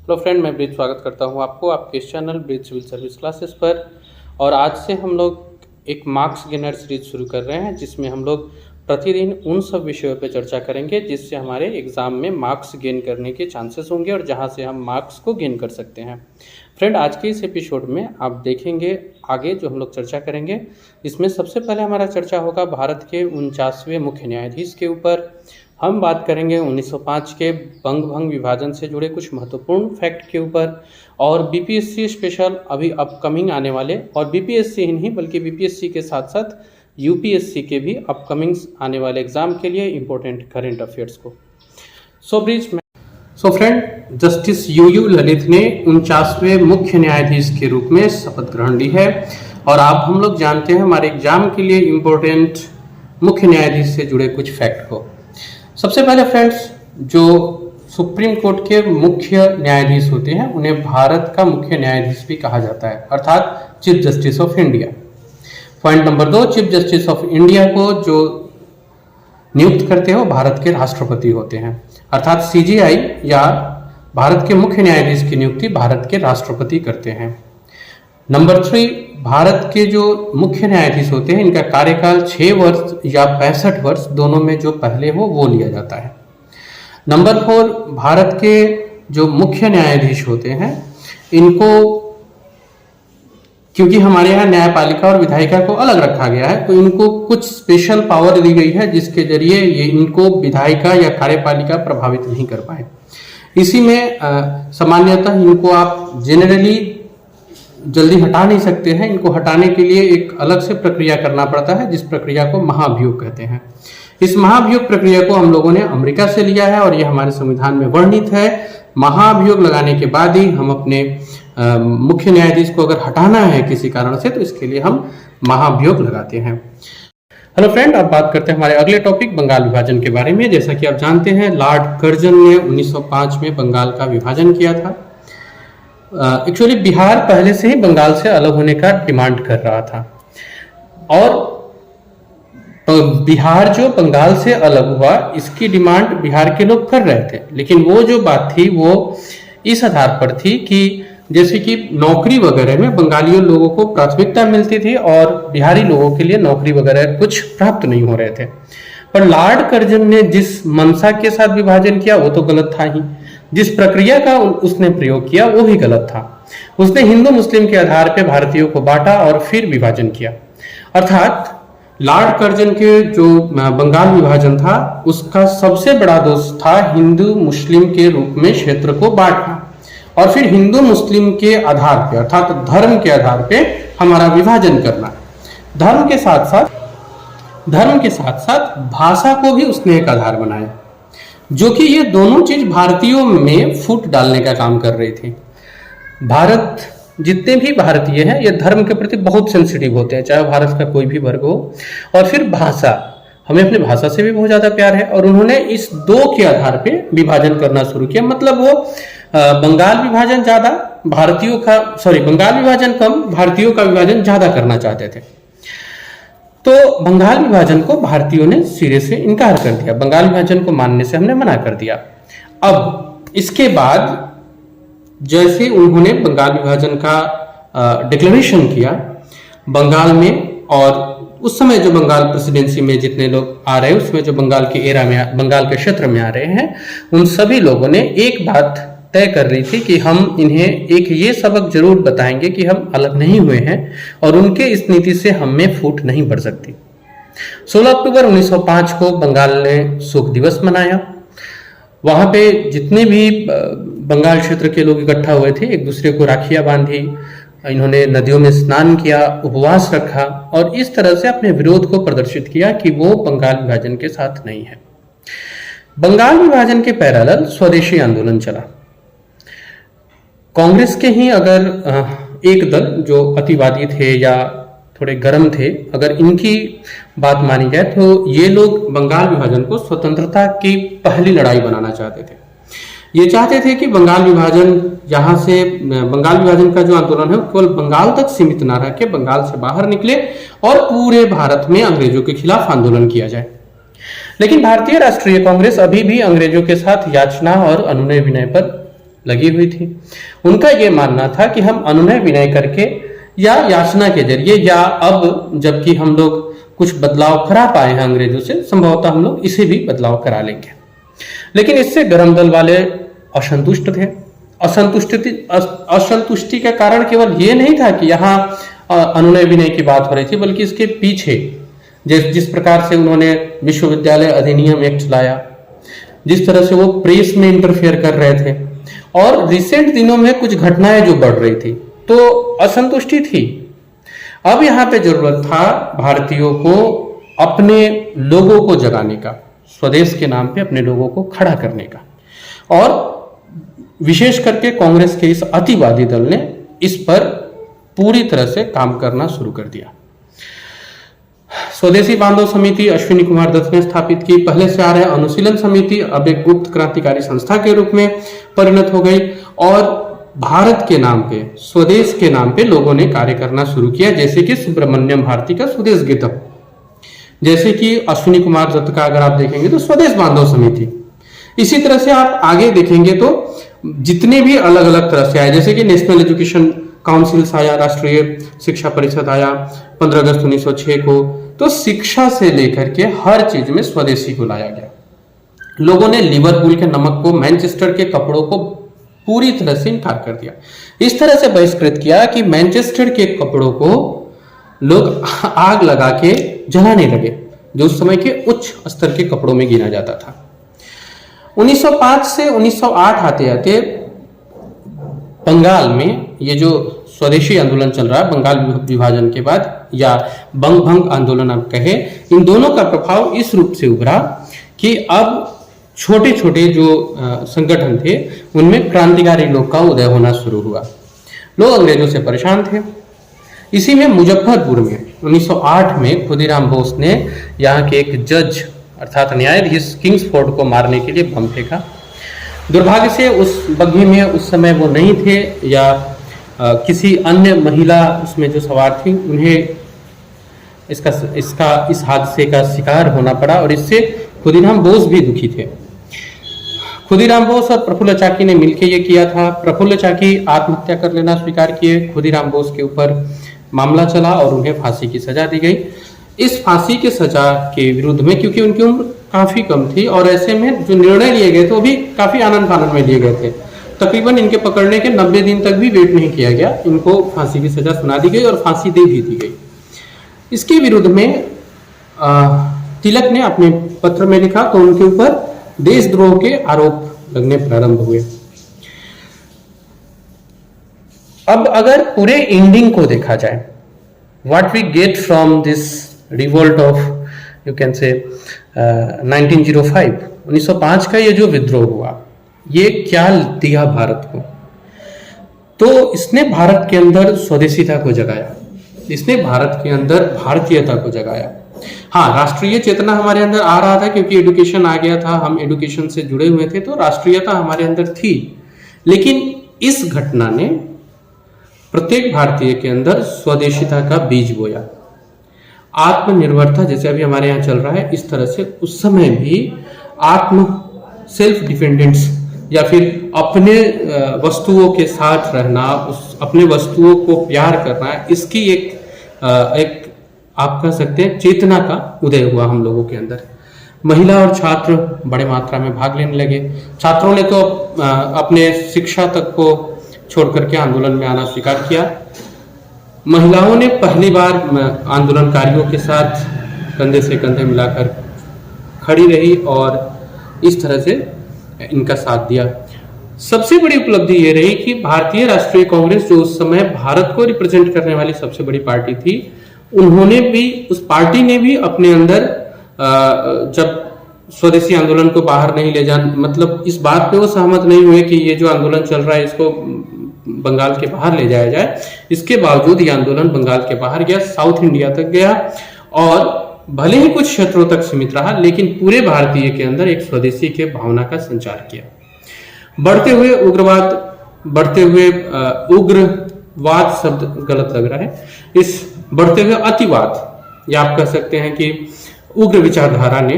Hello friend, मैं bridge स्वागत करता हूं आपको आपके इस channel bridge civil service classes पर। और आज से हम लोग एक मार्क्स गेनर सीरीज शुरू कर रहे हैं, जिसमें हम लोग प्रतिदिन उन सब विषयों पर चर्चा करेंगे जिससे हमारे एग्ज़ाम में मार्क्स गेन करने के चांसेस होंगे और जहां से हम मार्क्स को गेन कर सकते हैं। फ्रेंड, आज के इस एपिसोड में आप देखेंगे आगे जो हम लोग चर्चा करेंगे, इसमें सबसे पहले हमारा चर्चा होगा भारत के 49वें मुख्य न्यायाधीश के ऊपर। हम बात करेंगे 1905 के बंग भंग विभाजन से जुड़े कुछ महत्वपूर्ण फैक्ट के ऊपर, और बीपीएससी स्पेशल अभी अपकमिंग आने वाले, और बीपीएससी ही नहीं बल्कि बीपीएससी के साथ साथ यूपीएससी के भी अपकमिंग आने वाले एग्जाम के लिए इंपॉर्टेंट करंट अफेयर्स को। So friend, justice U U Lalit ने 49वें मुख्य न्यायाधीश के रूप में शपथ ग्रहण ली है। और आप हम लोग जानते हैं हमारे एग्जाम के लिए इंपॉर्टेंट मुख्य न्यायाधीश से जुड़े कुछ फैक्ट को। सबसे पहले फ्रेंड्स, जो सुप्रीम कोर्ट के मुख्य न्यायाधीश होते हैं उन्हें भारत का मुख्य न्यायाधीश भी कहा जाता है, अर्थात chief justice of India. Point number 2, chief justice of India को जो नियुक्त करते हैं वो भारत के राष्ट्रपति होते हैं, अर्थात सीजेआई या भारत के मुख्य न्यायाधीश की नियुक्ति भारत के राष्ट्रपति करते हैं। नंबर 3, भारत के जो मुख्य न्यायाधीश होते हैं इनका कार्यकाल 6 वर्ष या 65 वर्ष दोनों में जो पहले हो वो लिया जाता है। नंबर 4, भारत के जो मुख्य न्यायाधीश होते हैं इनको, क्योंकि हमारे यहाँ न्यायपालिका और विधायिका को अलग रखा गया है, तो इनको कुछ स्पेशल पावर दी गई है जिसके जरिए ये इनको विधायिका या कार्यपालिका प्रभावित नहीं कर पाए। इसी में सामान्यतः इनको आप जेनरली जल्दी हटा नहीं सकते हैं, इनको हटाने के लिए एक अलग से प्रक्रिया करना पड़ता है जिस प्रक्रिया को महाभियोग कहते हैं। इस महाभियोग प्रक्रिया को हम लोगों ने अमेरिका से लिया है और यह हमारे संविधान में वर्णित है। महाभियोग लगाने के बाद ही हम अपने मुख्य न्यायाधीश को अगर हटाना है किसी कारण से तो इसके लिए हम महाभियोग लगाते हैं। हेलो फ्रेंड, अब बात करते हैं हमारे अगले टॉपिक बंगाल विभाजन के बारे में। जैसा कि आप जानते हैं लॉर्ड कर्जन ने 1905 में बंगाल का विभाजन किया था। एक्चुअली बिहार पहले से ही बंगाल से अलग होने का डिमांड कर रहा था और बिहार जो बंगाल से अलग हुआ इसकी डिमांड बिहार के लोग कर रहे थे, लेकिन वो जो बात थी वो इस आधार पर थी कि जैसे कि नौकरी वगैरह में बंगालियों लोगों को प्राथमिकता मिलती थी और बिहारी लोगों के लिए नौकरी वगैरह कुछ प्राप्त नहीं हो रहे थे। पर लॉर्ड कर्जन ने जिस मंशा के साथ विभाजन किया वो तो गलत था ही, जिस प्रक्रिया का उसने प्रयोग किया वो भी गलत था। उसने हिंदू मुस्लिम के आधार पर भारतीयों को बांटा और फिर विभाजन किया। अर्थात लॉर्ड कर्जन के जो बंगाल विभाजन था उसका सबसे बड़ा दोष था हिंदू मुस्लिम के रूप में क्षेत्र को बांटना और फिर हिंदू मुस्लिम के आधार पे अर्थात धर्म के आधार पे हमारा विभाजन करना। धर्म के साथ साथ भाषा को भी उसने एक आधार बनाया, जो कि ये दोनों चीज भारतीयों में फूट डालने का काम कर रही थी। भारत जितने भी भारतीय हैं ये धर्म के प्रति बहुत सेंसिटिव होते हैं, चाहे भारत का कोई भी वर्ग हो। और फिर भाषा, हमें अपनी भाषा से भी बहुत ज्यादा प्यार है और उन्होंने इस दो के आधार पे विभाजन करना शुरू किया। मतलब वो बंगाल विभाजन ज्यादा भारतीयों का, बंगाल विभाजन कम भारतीयों का विभाजन ज्यादा करना चाहते थे। तो बंगाल विभाजन को भारतीयों ने सिरे से इनकार कर दिया, बंगाल विभाजन को मानने से हमने मना कर दिया। अब इसके बाद जैसे उन्होंने बंगाल विभाजन का डिक्लेरेशन किया बंगाल में, और उस समय जो बंगाल प्रेसिडेंसी में जितने लोग आ रहे हैं उसमें जो बंगाल के एरा में, बंगाल के क्षेत्र में आ रहे हैं, उन सभी लोगों ने एक बात तय कर रही थी कि हम इन्हें एक ये सबक जरूर बताएंगे कि हम अलग नहीं हुए हैं और उनके इस नीति से हम में फूट नहीं पड़ सकती। 16 अक्टूबर 1905 को बंगाल ने शोक दिवस मनाया। वहां पे जितने भी बंगाल क्षेत्र के लोग इकट्ठा हुए थे एक दूसरे को राखियां बांधी, इन्होंने नदियों में स्नान किया, उपवास रखा और इस तरह से अपने विरोध को प्रदर्शित किया कि वो बंगाल विभाजन के साथ नहीं है। बंगाल विभाजन के पैरेलल स्वदेशी आंदोलन चला। कांग्रेस के ही अगर एक दल जो अतिवादी थे या थोड़े गर्म थे, अगर इनकी बात मानी जाए तो ये लोग बंगाल विभाजन को स्वतंत्रता की पहली लड़ाई बनाना चाहते थे। ये चाहते थे कि बंगाल विभाजन बंगाल विभाजन का जो आंदोलन है केवल बंगाल तक सीमित ना रह के बंगाल से बाहर निकले और पूरे भारत में अंग्रेजों के खिलाफ आंदोलन किया जाए। लेकिन भारतीय राष्ट्रीय कांग्रेस अभी भी अंग्रेजों के साथ याचना और अनुनय विनय पर लगी हुई थी। उनका ये मानना था कि हम अनुनय विनय करके या याचना के जरिए या अब जबकि हम लोग कुछ बदलाव करा पाए हैं अंग्रेजों से, संभवतः हम लोग इसे भी बदलाव करा लेंगे। लेकिन इससे गरम दल वाले असंतुष्ट थे। असंतुष्टि का कारण केवल ये नहीं था कि यहाँ अनुनय विनय की बात हो रही थी, बल्कि इसके पीछे जिस प्रकार से उन्होंने विश्वविद्यालय अधिनियम एक्ट लाया, जिस तरह से वो प्रेस में इंटरफेयर कर रहे थे, और रिसेंट दिनों में कुछ घटनाएं जो बढ़ रही थी, तो असंतुष्टि थी। अब यहाँ पे जरूरत था भारतीयों को अपने लोगों को जगाने का, स्वदेश के नाम पे अपने लोगों को खड़ा करने का, और विशेष करके कांग्रेस के इस अतिवादी दल ने इस पर पूरी तरह से काम करना शुरू कर दिया। स्वदेशी बांधव समिति अश्विनी कुमार दत्त ने स्थापित की। पहले से आ रहे अनुशीलन समिति अब एक गुप्त क्रांतिकारी संस्था के रूप में परिणत हो गई, और भारत के नाम पे, स्वदेश के नाम पे लोगों ने कार्य करना शुरू किया, जैसे कि सुब्रमण्यम भारती का स्वदेश गीतम, जैसे कि अश्विनी कुमार दत्त का अगर आप देखेंगे तो स्वदेश बांधव समिति। इसी तरह से आप आगे देखेंगे तो जितने भी अलग अलग तरह से आए, जैसे कि नेशनल एजुकेशन काउंसिल आया, राष्ट्रीय शिक्षा परिषद आया 15 अगस्त 1906 को, तो शिक्षा से लेकर के हर चीज में स्वदेशी को लाया गया। लोगों ने लिवरपूल के नमक को, मैनचेस्टर के कपड़ों को पूरी तरह से इनकार कर दिया। इस तरह से बहिष्कृत किया कि मैनचेस्टर के कपड़ों को लोग आग लगा के जलाने लगे, जो उस समय के उच्च स्तर के कपड़ों में गिना जाता था। 1905 से 1908 आते आते बंगाल में ये जो स्वदेशी आंदोलन चल रहा है, बंगाल विभाजन के बाद, या बंग भंग आंदोलन आप कहे, इन दोनों का प्रभाव इस रूप से उभरा कि अब छोटे छोटे जो संगठन थे उनमें क्रांतिकारी लोग का उदय होना शुरू हुआ। लोग अंग्रेजों से परेशान थे। इसी में मुजफ्फरपुर में 1908 में खुदीराम बोस ने यहाँ के एक जज अर्थात न्यायाधीश किंग्सफोर्ड को मारने के लिए बम फेंका। दुर्भाग्य से उस बग्घी में उस समय वो नहीं थे, या किसी अन्य महिला उसमें जो सवार थी उन्हें इस हादसे का शिकार होना पड़ा, और इससे खुदीराम बोस भी दुखी थे। खुदीराम बोस और प्रफुल्ल चाकी ने मिलकर ये किया था। प्रफुल्ल चाकी आत्महत्या कर लेना स्वीकार किए। खुदीराम बोस के ऊपर मामला चला और उन्हें फांसी की सजा दी गई। इस फांसी की सजा के विरुद्ध में, क्योंकि उनकी उम्र काफी कम थी और ऐसे में जो निर्णय लिए गए थे वो भी काफी आनंद फानंद में लिए गए थे, तकरीबन इनके पकड़ने के 90 दिन तक भी वेट नहीं किया गया, इनको फांसी की सजा सुना दी गई और फांसी दे भी दी गई। इसके विरुद्ध में तिलक ने अपने पत्र में लिखा तो उनके ऊपर देशद्रोह के आरोप लगने प्रारंभ हुए। अब अगर पूरे एंडिंग को देखा जाए, what we get from this revolt of you can say 1905 का ये जो विद्रोह हुआ, ये क्या दिया भारत को? तो इसने भारत के अंदर स्वदेशीता को जगाया, इसने भारत के अंदर भारतीयता को जगाया। हाँ, राष्ट्रीय चेतना हमारे अंदर आ रहा था क्योंकि एडुकेशन आ गया था, हम एडुकेशन से जुड़े हुए थे, तो राष्ट्रीयता हमारे अंदर थी। लेकिन इस घटना ने प्रत्येक भारतीय के अंदर स्वदेशीता का बीज बोया। आत्मनिर्भरता जैसे अभी हमारे यहाँ चल रहा है, इस तरह से उस समय भी सेल्फ डिपेंडेंस या फिर अपने वस्तुओं के साथ रहना, अपने वस्तुओं को प्यार करना, इसकी एक आप कह सकते हैं चेतना का उदय हुआ हम लोगों के अंदर। महिला और छात्र बड़े मात्रा में भाग लेने लगे। छात्रों ने तो अपने शिक्षा तक को छोड़ करके आंदोलन में आना स्वीकार किया। महिलाओं ने पहली बार आंदोलनकारियों के साथ कंधे से कंधे मिलाकर खड़ी रही और इस तरह से इनका साथ दिया। सबसे बड़ी उपलब्धि ये रही कि भारतीय राष्ट्रीय कांग्रेस, जो उस समय भारत को रिप्रेजेंट करने वाली सबसे बड़ी पार्टी थी, उन्होंने भी, उस पार्टी ने भी अपने अंदर जब स्वदेशी आंदोलन को बाहर नहीं ले जाना, मतलब इस बात पे वो सहमत नहीं हुए कि ये जो आंदोलन चल रहा है इसको बंगाल के बाहर ले जाया जाए। इसके बावजूद ये आंदोलन बंगाल के बाहर गया, साउथ इंडिया तक गया और भले ही कुछ क्षेत्रों तक सीमित रहा, लेकिन पूरे भारतीय के अंदर एक स्वदेशी के भावना का संचार किया। बढ़ते हुए उग्रवाद, बढ़ते हुए उग्रवाद शब्द गलत लग रहा है, इस बढ़ते हुए अतिवाद या आप कह सकते हैं कि उग्र विचारधारा ने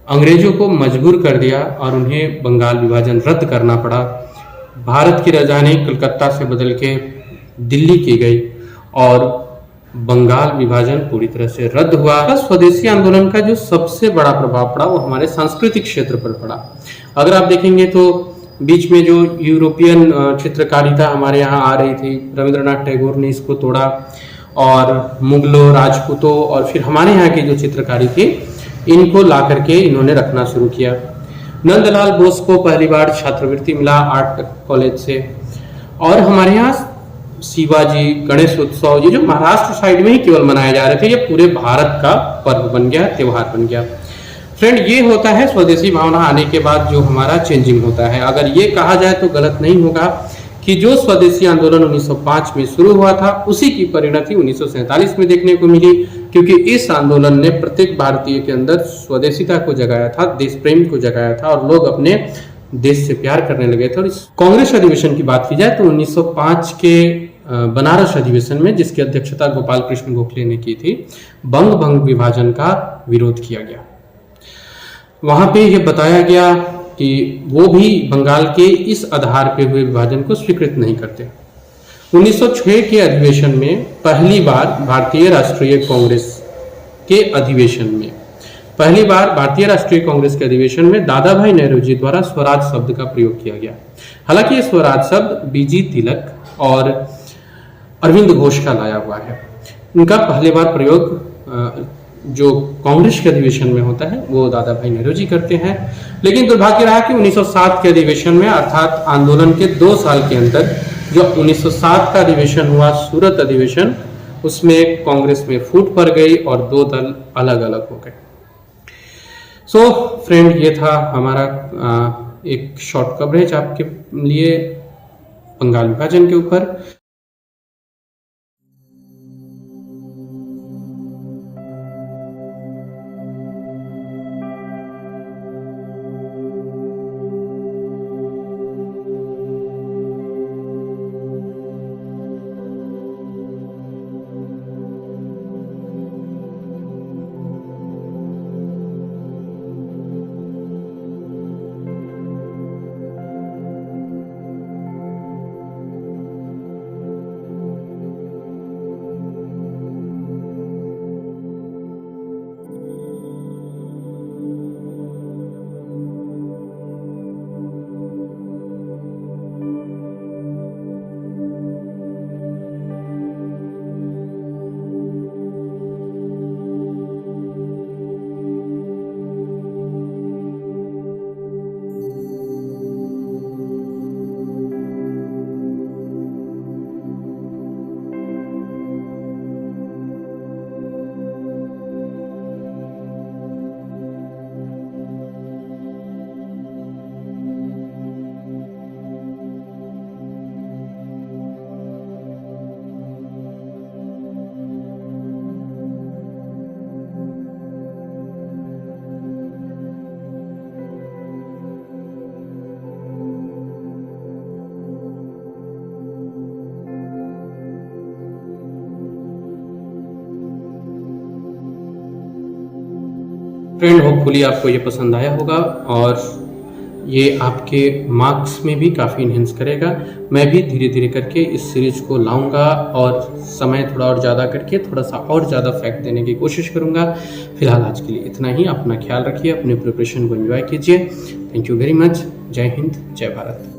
अंग्रेजों को मजबूर कर दिया और उन्हें बंगाल विभाजन रद्द करना पड़ा। भारत की राजधानी कलकत्ता से बदल के दिल्ली की गई और बंगाल विभाजन पूरी तरह से रद्द हुआ। स्वदेशी आंदोलन का जो सबसे बड़ा प्रभाव पड़ा वो हमारे सांस्कृतिक क्षेत्र पर पड़ा। अगर आप देखेंगे तो बीच में जो यूरोपियन चित्रकारिता हमारे यहाँ आ रही थी, रविंद्रनाथ टैगोर ने इसको तोड़ा और मुगलों, राजपूतों और फिर हमारे यहाँ की जो चित्रकारी थी इनको ला करके इन्होंने रखना शुरू किया। नंदलाल बोस को पहली बार छात्रवृत्ति मिला आर्ट कॉलेज से। और हमारे यहाँ शिवाजी गणेश उत्सव, ये जो महाराष्ट्र साइड में ही केवल मनाए जा रहे थे, ये पूरे भारत का पर्व बन गया, त्योहार बन गया। फ्रेंड, ये होता है स्वदेशी भावना आने के बाद जो हमारा चेंजिंग होता है। अगर ये कहा जाए तो गलत नहीं होगा कि जो स्वदेशी आंदोलन 1905 में शुरू हुआ था उसी की परिणति 1947 में देखने को मिली, क्योंकि इस आंदोलन ने प्रत्येक भारतीय के अंदर स्वदेशिता को जगाया था, देश प्रेम को जगाया था और लोग अपने देश से प्यार करने लगे थे। और इस कांग्रेस अधिवेशन की बात की जाए तो 1905 के बनारस अधिवेशन में, जिसकी अध्यक्षता गोपाल कृष्ण गोखले ने की थी, बंग विभाजन का विरोध किया गया। वहां पे यह बताया गया कि वो भी बंगाल के इस आधार पे हुए विभाजन को स्वीकृत नहीं करते। 1906 के अधिवेशन में पहली बार भारतीय राष्ट्रीय कांग्रेस के अधिवेशन में दादा भाई नौरोजी द्वारा स्वराज शब्द का प्रयोग किया गया। हालांकि ये स्वराज शब्द बीजी तिलक और अरविंद घोष का लाया हुआ है। उनका पहली बार प्रयोग जो कांग्रेस के अधिवेशन में होता है वो दादा भाई नौरोजी करते हैं। लेकिन दुर्भाग्य रहा कि 1907 के अधिवेशन में, अर्थात आंदोलन के 2 साल के अंदर, जो 1907 का अधिवेशन हुआ, सूरत अधिवेशन, उसमें कांग्रेस में फूट पड़ गई और 2 दल अलग अलग हो गए। सो फ्रेंड, ये था हमारा एक शॉर्ट कवरेज आपके लिए बंगाल विभाजन के ऊपर। फ्रेंड, होपफुली आपको ये पसंद आया होगा और ये आपके मार्क्स में भी काफ़ी इन्हेंस करेगा। मैं भी धीरे धीरे करके इस सीरीज को लाऊंगा और समय थोड़ा और ज़्यादा करके थोड़ा सा और ज़्यादा फैक्ट देने की कोशिश करूंगा। फिलहाल आज के लिए इतना ही। अपना ख्याल रखिए, अपने प्रिपरेशन को एंजॉय कीजिए। Thank you very much. जय हिंद, जय भारत।